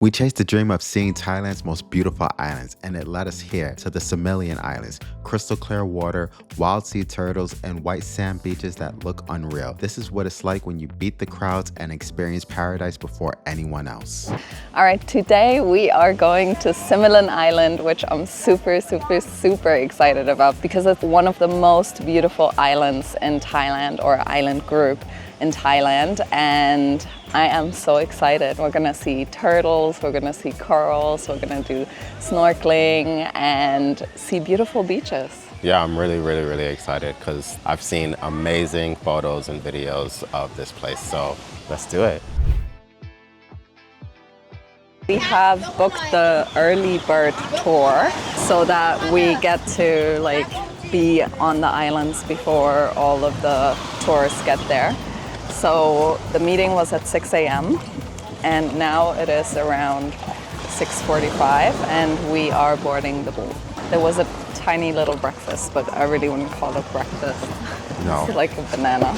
We chased the dream of seeing Thailand's most beautiful islands, and it led us here to the Similan Islands. Crystal clear water, wild sea turtles, and white sand beaches that look unreal. This is what it's like when you beat the crowds and experience paradise before anyone else. All right, today we are going to Similan Island, which I'm super excited about because it's one of the most beautiful islands in Thailand, or island group in Thailand, and I am so excited. We're gonna see turtles, we're gonna see corals, we're gonna do snorkeling and see beautiful beaches. Yeah, I'm really excited because I've seen amazing photos and videos of this place, so let's do it. We have booked the early bird tour so that we get to be on the islands before all of the tourists get there. So the meeting was at 6 a.m. and now it is around 6:45 and we are boarding the boat. There was a tiny little breakfast, but I really wouldn't call it breakfast. No. It's like a banana.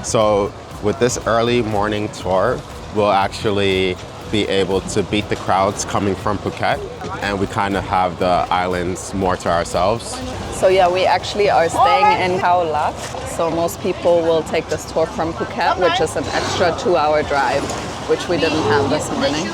So with this early morning tour, we'll actually be able to beat the crowds coming from Phuket, and we kind of have the islands more to ourselves. So yeah, we actually are staying in Khao Lak. So most people will take this tour from Phuket, which is an extra 2-hour drive, which we didn't have this morning.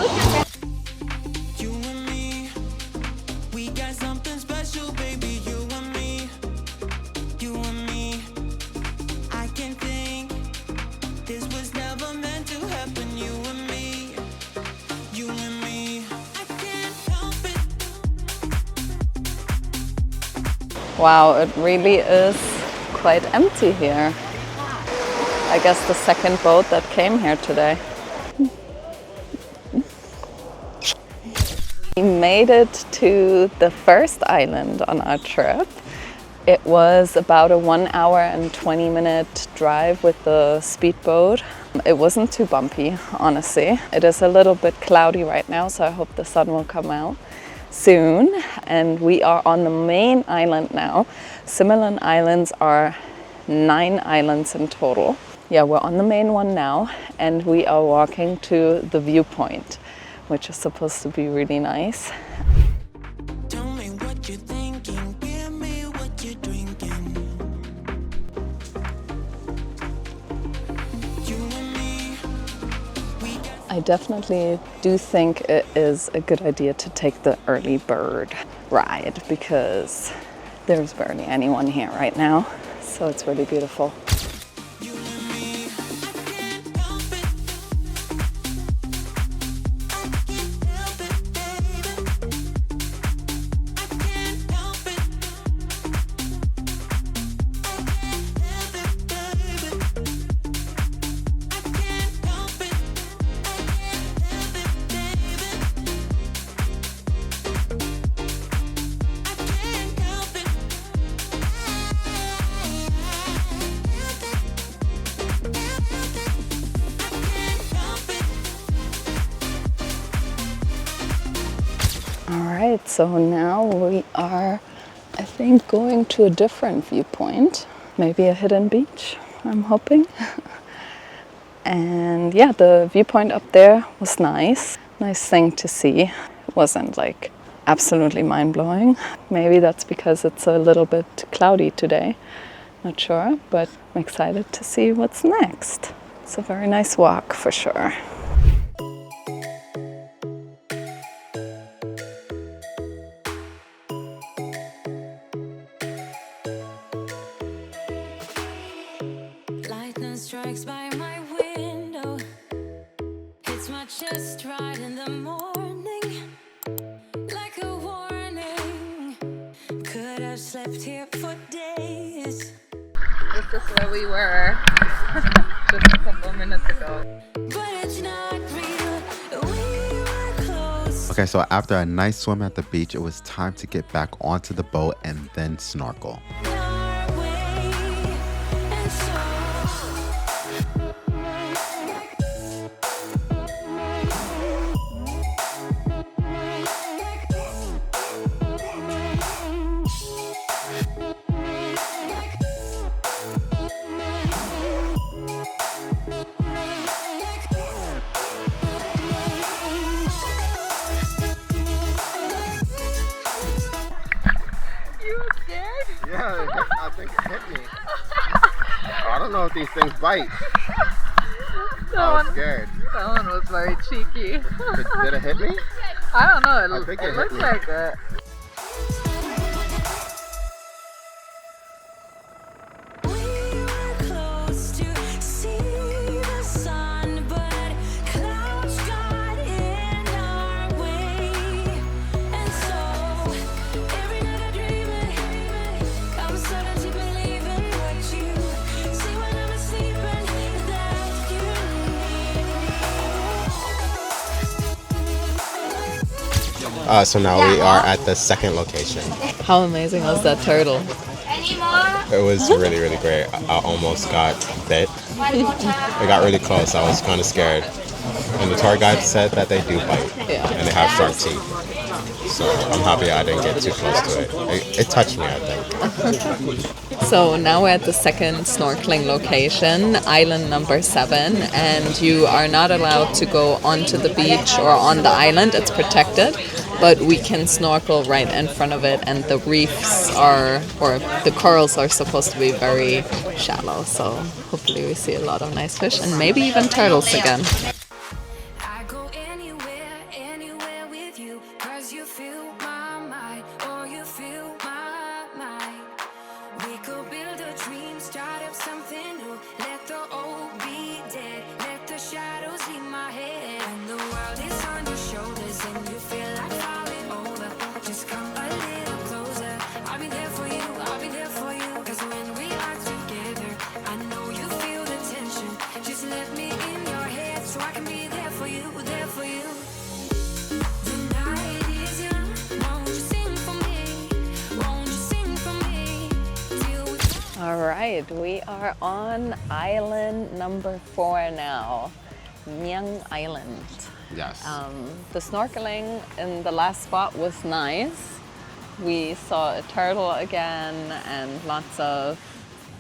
Wow, it really is quite empty here. I guess the second boat that came here today. We made it to the first island on our trip. It was about a 1 hour and 20-minute drive with the speedboat. It wasn't too bumpy, honestly. It is a little bit cloudy right now, so I hope the sun will come out soon. And we are on the main island now. Similan Islands are 9 islands in total. Yeah, we're on the main one now and we are walking to the viewpoint, which is supposed to be really nice. Tell me what you're thinking, give me what you're drinking. You and me, I definitely do think it is a good idea to take the early bird ride because there's barely anyone here right now, so it's really beautiful. Alright, so now we are, I think, going to a different viewpoint. Maybe a hidden beach, I'm hoping. And yeah, the viewpoint up there was nice. Nice thing to see. It wasn't absolutely mind-blowing. Maybe that's because it's a little bit cloudy today. Not sure, but I'm excited to see what's next. It's a very nice walk for sure. strikes by my window. Hits my chest right in the morning, like a warning. Could have slept here for days. This is where we were just a couple minutes ago. But it's not real. We were close. Okay, so after a nice swim at the beach, it was time to get back onto the boat and then snorkel. know if these things bite. I was scared. That one was very cheeky. Did it hit me? I don't know. I think it hit looks me. like it. We were close to see the sun, but clouds got in our way. And so every night I dream it, I'm starting to believe in what you say when I'm asleep, and that you So now we are at the second location. How amazing was that turtle? It was really, really great. I almost got bit. It got really close. I was kind of scared. And the tour guide said that they do bite. Yeah. And they have sharp teeth. So I'm happy I didn't get too close to it. It touched me, I think. So now we're at the second snorkeling location, island number 7, and you are not allowed to go onto the beach or on the island. It's protected, but we can snorkel right in front of it, and the reefs are, or the corals are supposed to be very shallow. So hopefully we see a lot of nice fish and maybe even turtles again. I go anywhere with you, 'cause you fill my mind, or you fill my mind. We could build a dream, start up something new, let the old be dead, let the shadows leave my head. When the world is on your shoulders and you feel like falling over, just come a little closer. I'll be there for you, I'll be there for you, 'cause when we are together, I know you feel the tension. Just let me in your head so I can be there for you, there for you. The night is young, won't you sing for me? Won't you sing for me? Till we All right, we are on island number 4 now, Myung Island. Yes. The snorkeling in the last spot was nice. We saw a turtle again and lots of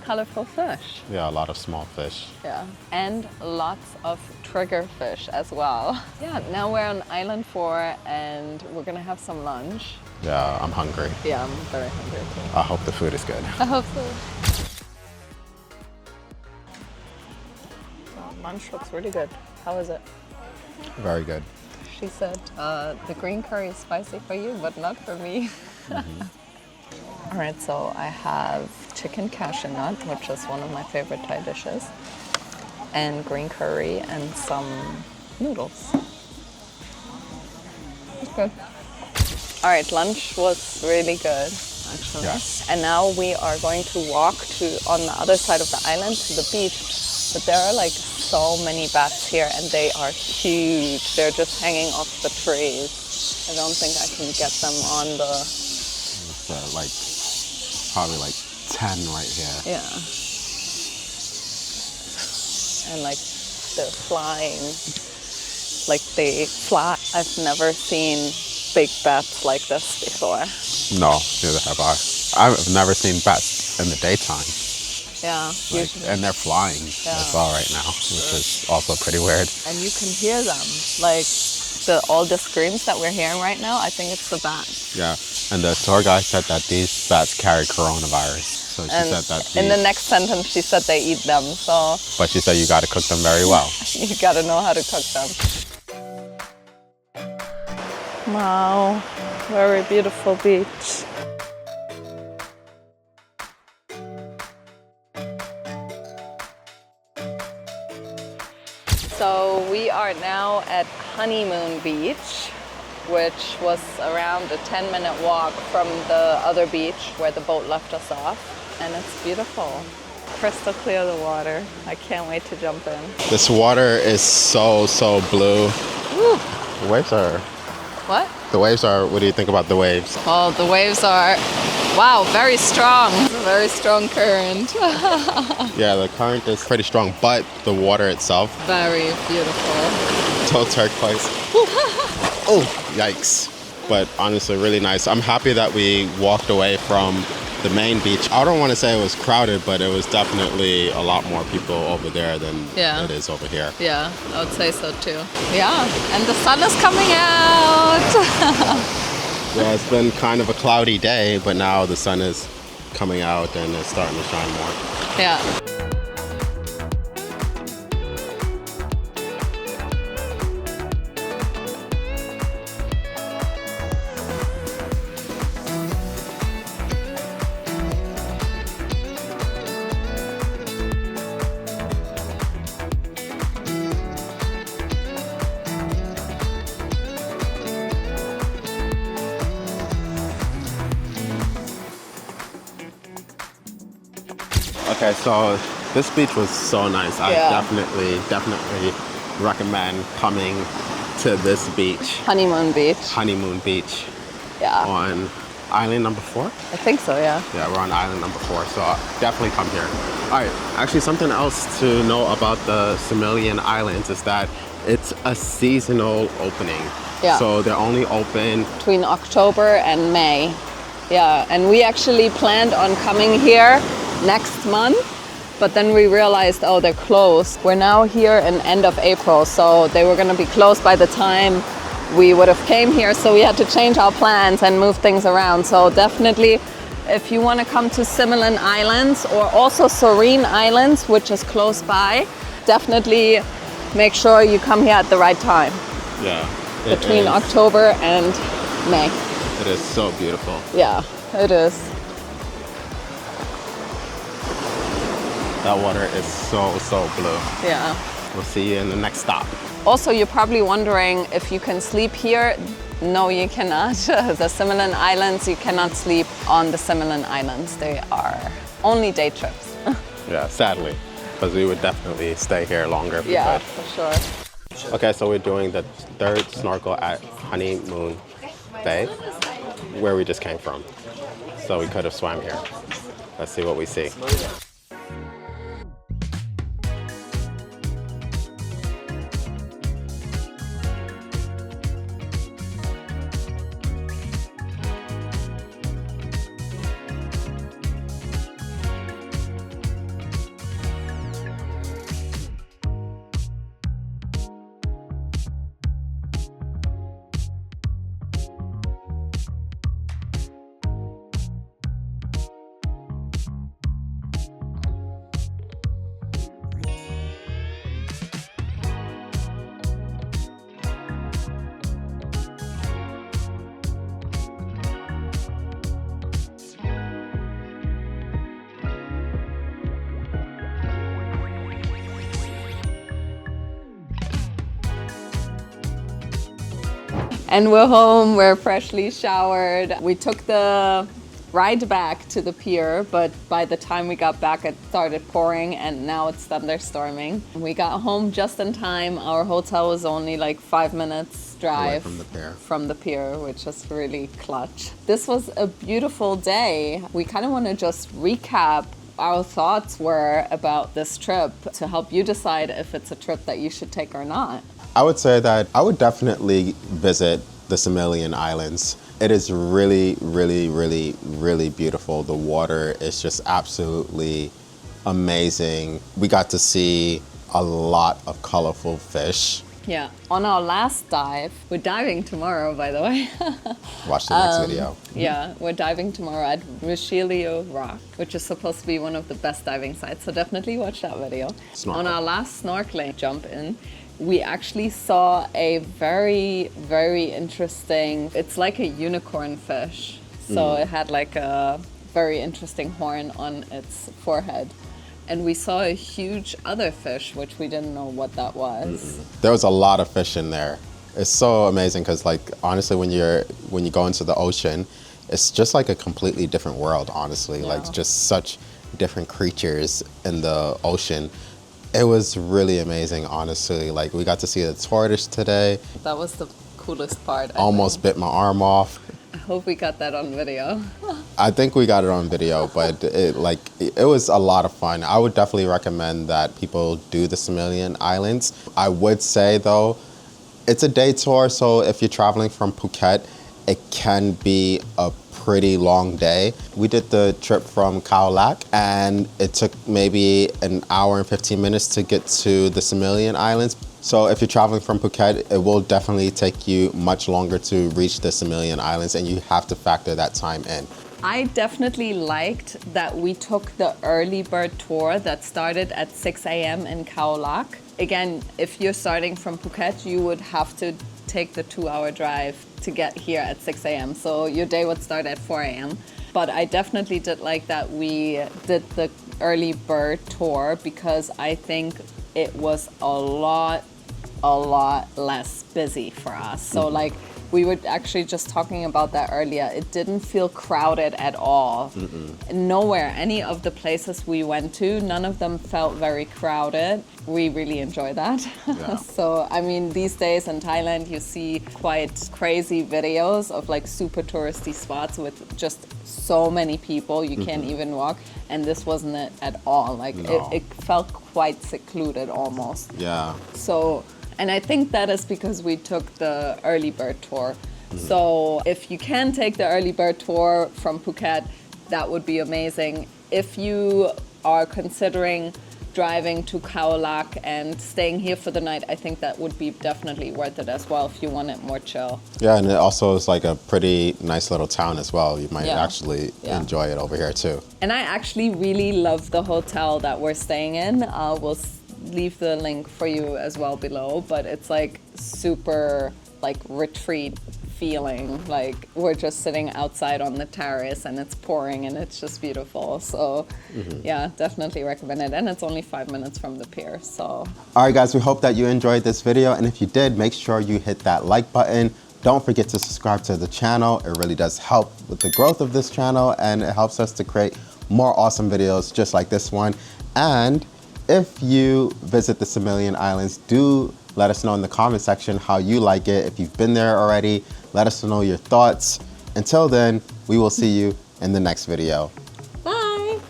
colorful fish. Yeah, a lot of small fish. Yeah, and lots of triggerfish as well. Yeah, now we're on island 4 and we're gonna have some lunch. Yeah, I'm hungry. Yeah, I'm very hungry too. I hope the food is good. I hope so. Wow, lunch looks really good. How is it? Very good. She said the green curry is spicy for you, but not for me. All right, so I have chicken cashew nut, which is one of my favorite Thai dishes, and green curry and some noodles. It's good. All right, lunch was really good, actually. Yes. And now we are going to walk on the other side of the island to the beach. But there are like so many bats here and they are huge. They're just hanging off the trees. I don't think I can get them on the... It's like probably like 10 right here. Yeah. And like they're flying. Like they fly. I've never seen big bats like this before. No, neither have I. I've never seen bats in the daytime. Yeah, Like, usually. and they're flying as well right now, which is also pretty weird. And you can hear them. Like all the screams that we're hearing right now, I think it's the bats. Yeah, and the tour guide said that these bats carry coronavirus. So she And said that in the next sentence, she said they eat them. So but she said you got to cook them very well. you gotta know how to cook them. Wow, very beautiful beach. So we are now at Honeymoon Beach, which was around a 10-minute walk from the other beach where the boat left us off. And it's beautiful. Crystal clear the water. I can't wait to jump in. This water is so blue. Woo. The waves are, What? what do you think about the waves? Well, the waves are, wow, very strong. Very strong current. Yeah, the current is pretty strong, but the water itself, Very beautiful. so turquoise. Oh, yikes. But honestly, really nice. I'm happy that we walked away from the main beach. I don't want to say it was crowded, but it was definitely a lot more people over there than it is over here. Yeah, I would say so too. Yeah, and the sun is coming out. Yeah, it's been kind of a cloudy day, but now the sun is coming out and it's starting to shine more. Yeah. Okay, so this beach was so nice. I Yeah. definitely recommend coming to this beach, Honeymoon Beach. Honeymoon Beach, Yeah, on island number 4. I think so, yeah. Yeah, we're on island number 4, so definitely come here. All right, actually something else to know about the Similan Islands is that it's a seasonal opening. Yeah. So they're only open. Between October and May. Yeah, and we actually planned on coming here next month, but then we realized, oh, they're closed. We're now here in end of April, so they were gonna be closed by the time we would have came here, so we had to change our plans and move things around. So definitely, if you wanna come to Similan Islands or also Serene Islands, which is close by, definitely make sure you come here at the right time, Yeah. between October and May. It is so beautiful. Yeah, it is. That water is so blue. Yeah. We'll see you in the next stop. Also, you're probably wondering if you can sleep here. No, you cannot. The Similan Islands, you cannot sleep on the Similan Islands. They are only day trips. Yeah, sadly, because we would definitely stay here longer if we Yeah, could. for sure. Okay, so we're doing the 3rd snorkel at Honeymoon Bay, where we just came from. So we could have swam here. Let's see what we see. And we're home, we're freshly showered. We took the ride back to the pier, but by the time we got back, it started pouring and now it's thunderstorming. We got home just in time. Our hotel was only like 5 minutes drive from the pier. from the pier, which is really clutch. This was a beautiful day. We kind of want to just recap our thoughts were about this trip to help you decide if it's a trip that you should take or not. I would say that I would definitely visit the Similan Islands. It is really beautiful. The water is just absolutely amazing. We got to see a lot of colorful fish. Yeah. On our last dive, we're diving tomorrow, by the way. Watch the next video. Yeah, we're diving tomorrow at Richelieu Rock, which is supposed to be one of the best diving sites. So definitely watch that video. Snorkel. On our last snorkeling jump in, we actually saw a very interesting, it's like a unicorn fish. So it had like a very interesting horn on its forehead. And we saw a huge other fish, which we didn't know what that was. There was a lot of fish in there. It's so amazing because, like, honestly, when you go into the ocean, it's just like a completely different world. Honestly, like just such different creatures in the ocean. It was really amazing. Honestly, like we got to see the tortoise today. That was the coolest part. I Almost bit my arm off. I hope we got that on video. I think we got it on video, but it was a lot of fun. I would definitely recommend that people do the Similan Islands. I would say though, it's a day tour, so if you're traveling from Phuket, it can be a pretty long day. We did the trip from Khao Lak and it took maybe an hour and 15 minutes to get to the Similan Islands. So if you're traveling from Phuket, it will definitely take you much longer to reach the Similan Islands and you have to factor that time in. I definitely liked that we took the early bird tour that started at 6 a.m. in Khao Lak. Again, if you're starting from Phuket, you would have to take the 2-hour drive to get here at 6 a.m. So your day would start at 4 a.m. But I definitely did like that we did the early bird tour because I think it was a lot less busy for us. So like We were actually just talking about that earlier. It didn't feel crowded at all. Nowhere, any of the places we went to, none of them felt very crowded. We really enjoy that. Yeah. So, I mean, these days in Thailand, you see quite crazy videos of like super touristy spots with just so many people, you can't even walk. And this wasn't it at all. Like No. it felt quite secluded almost. Yeah. So, and I think that is because we took the early bird tour. So if you can take the early bird tour from Phuket, that would be amazing. If you are considering driving to Khao Lak and staying here for the night, I think that would be definitely worth it as well if you want it more chill. Yeah, and it also is like a pretty nice little town as well. You might Yeah. actually Yeah. enjoy it over here too. And I actually really love the hotel that we're staying in. We'll leave the link for you as well below, but it's like super like retreat feeling. Like we're just sitting outside on the terrace and it's pouring and it's just beautiful. So yeah, definitely recommend it. And it's only 5 minutes from the pier, so. All right, guys, we hope that you enjoyed this video. And if you did, make sure you hit that like button. Don't forget to subscribe to the channel. It really does help with the growth of this channel and it helps us to create more awesome videos just like this one. And if you visit the Similan Islands, do let us know in the comment section how you like it. If you've been there already, let us know your thoughts. Until then, we will see you in the next video.